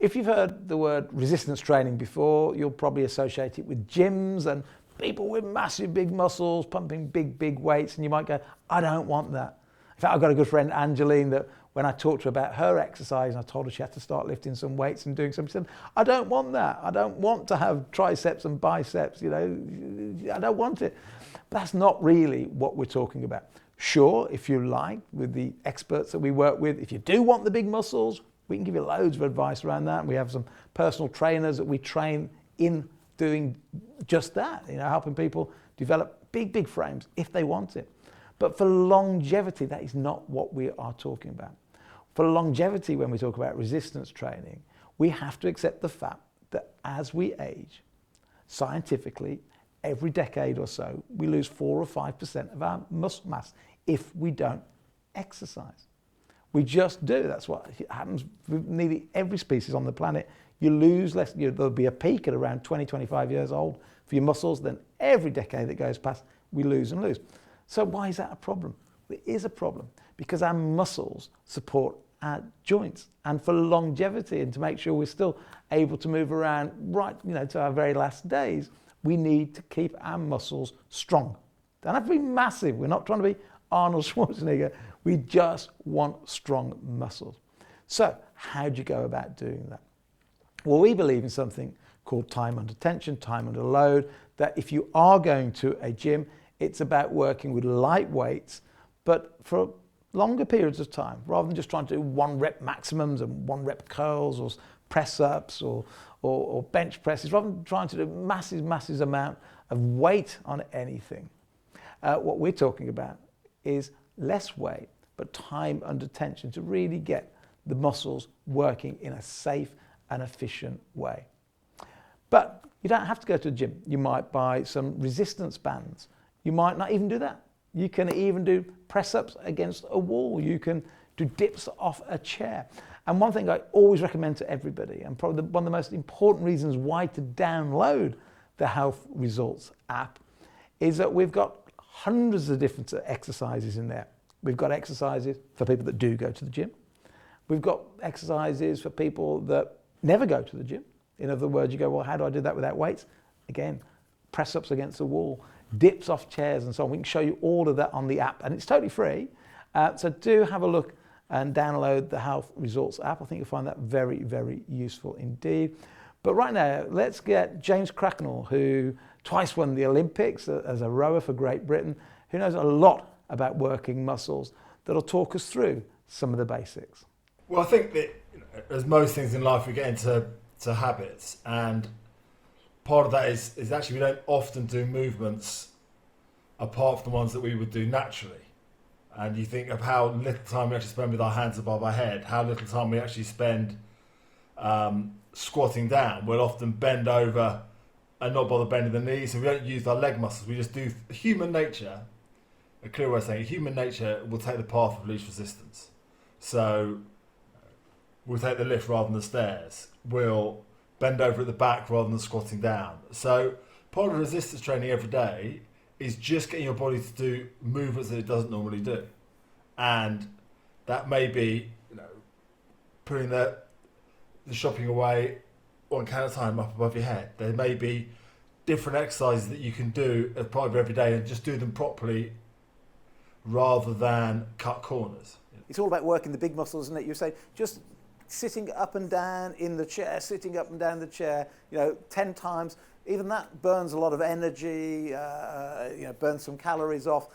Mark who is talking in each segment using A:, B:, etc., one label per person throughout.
A: If you've heard the word resistance training before, you'll probably associate it with gyms and people with massive big muscles pumping big weights, and you might go, I don't want that. In fact, I've got a good friend, Angeline, that when I talked to her about her exercise and I told her she had to start lifting some weights and doing something, she said, I don't want that. I don't want to have triceps and biceps, I don't want it. But that's not really what we're talking about. Sure, if you like, with the experts that we work with, if you do want the big muscles, we can give you loads of advice around that. We have some personal trainers that we train in doing just that, helping people develop big frames if they want it. But for longevity, that is not what we are talking about. For longevity, when we talk about resistance training, we have to accept the fact that as we age, scientifically, every decade or so, we lose 4 or 5% of our muscle mass if we don't exercise. We just do. That's what happens with nearly every species on the planet. You lose less. There'll be a peak at around 20, 25 years old for your muscles. Then every decade that goes past, we lose and lose. So why is that a problem? It is a problem because our muscles support our joints, and for longevity and to make sure we're still able to move around right, to our very last days, we need to keep our muscles strong. Don't have to be massive. We're not trying to be Arnold Schwarzenegger. We just want strong muscles. So how do you go about doing that? Well, we believe in something called time under tension, time under load, that if you are going to a gym, it's about working with light weights, but for longer periods of time, rather than just trying to do 1 rep maximums and 1 rep curls or press-ups or bench presses, rather than trying to do massive amount of weight on anything. What we're talking about is less weight, but time under tension to really get the muscles working in a safe and efficient way. But you don't have to go to a gym. You might buy some resistance bands. You might not even do that. You can even do press-ups against a wall. You can do dips off a chair. And one thing I always recommend to everybody, and probably one of the most important reasons why to download the Health Results app, is that we've got hundreds of different exercises in there. We've got exercises for people that do go to the gym. We've got exercises for people that never go to the gym. In other words, you go, well, how do I do that without weights? Again, press-ups against the wall, dips off chairs and so on. We can show you all of that on the app, and it's totally free. So do have a look and download the Health Results app. I think you'll find that very useful indeed. But right now, let's get James Cracknell, who twice won the Olympics as a rower for Great Britain, who knows a lot about working muscles, that'll talk us through some of the basics.
B: Well, I think that as most things in life, we get into habits, and part of that is actually we don't often do movements apart from the ones that we would do naturally. And you think of how little time we actually spend with our hands above our head, how little time we actually spend squatting down. We'll often bend over and not bother bending the knees, and we don't use our leg muscles. We just do human nature. A clear way of saying it, human nature will take the path of least resistance. So we'll take the lift rather than the stairs. We'll bend over at the back rather than squatting down. So part of resistance training every day is just getting your body to do movements that it doesn't normally do. And that may be, putting the shopping away one can at a time up above your head. There may be different exercises that you can do as part of every day and just do them properly rather than cut corners.
A: It's all about working the big muscles, isn't it? You say just sitting up and down in the chair, 10 times. Even that burns a lot of energy, burns some calories off.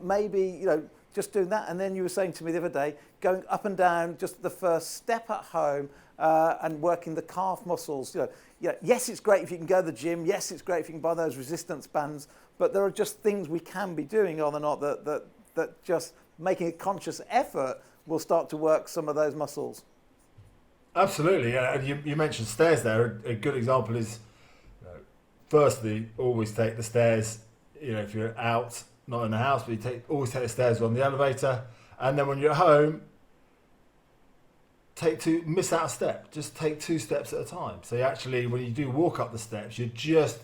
A: Maybe, just doing that. And then you were saying to me the other day, going up and down, just the first step at home and working the calf muscles. Yes, it's great if you can go to the gym. Yes, it's great if you can buy those resistance bands. But there are just things we can be doing, are there not, that just making a conscious effort will start to work some of those muscles.
B: Absolutely. And you mentioned stairs there. A good example is, firstly, always take the stairs, if you're out, not in the house, but always take the stairs on the elevator. And then when you're at home, miss out a step. Just take 2 steps at a time. So you actually, when you do walk up the steps, you're just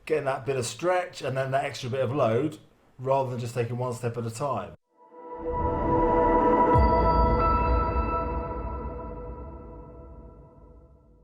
B: getting that bit of stretch and then that extra bit of load rather than just taking 1 step at a time.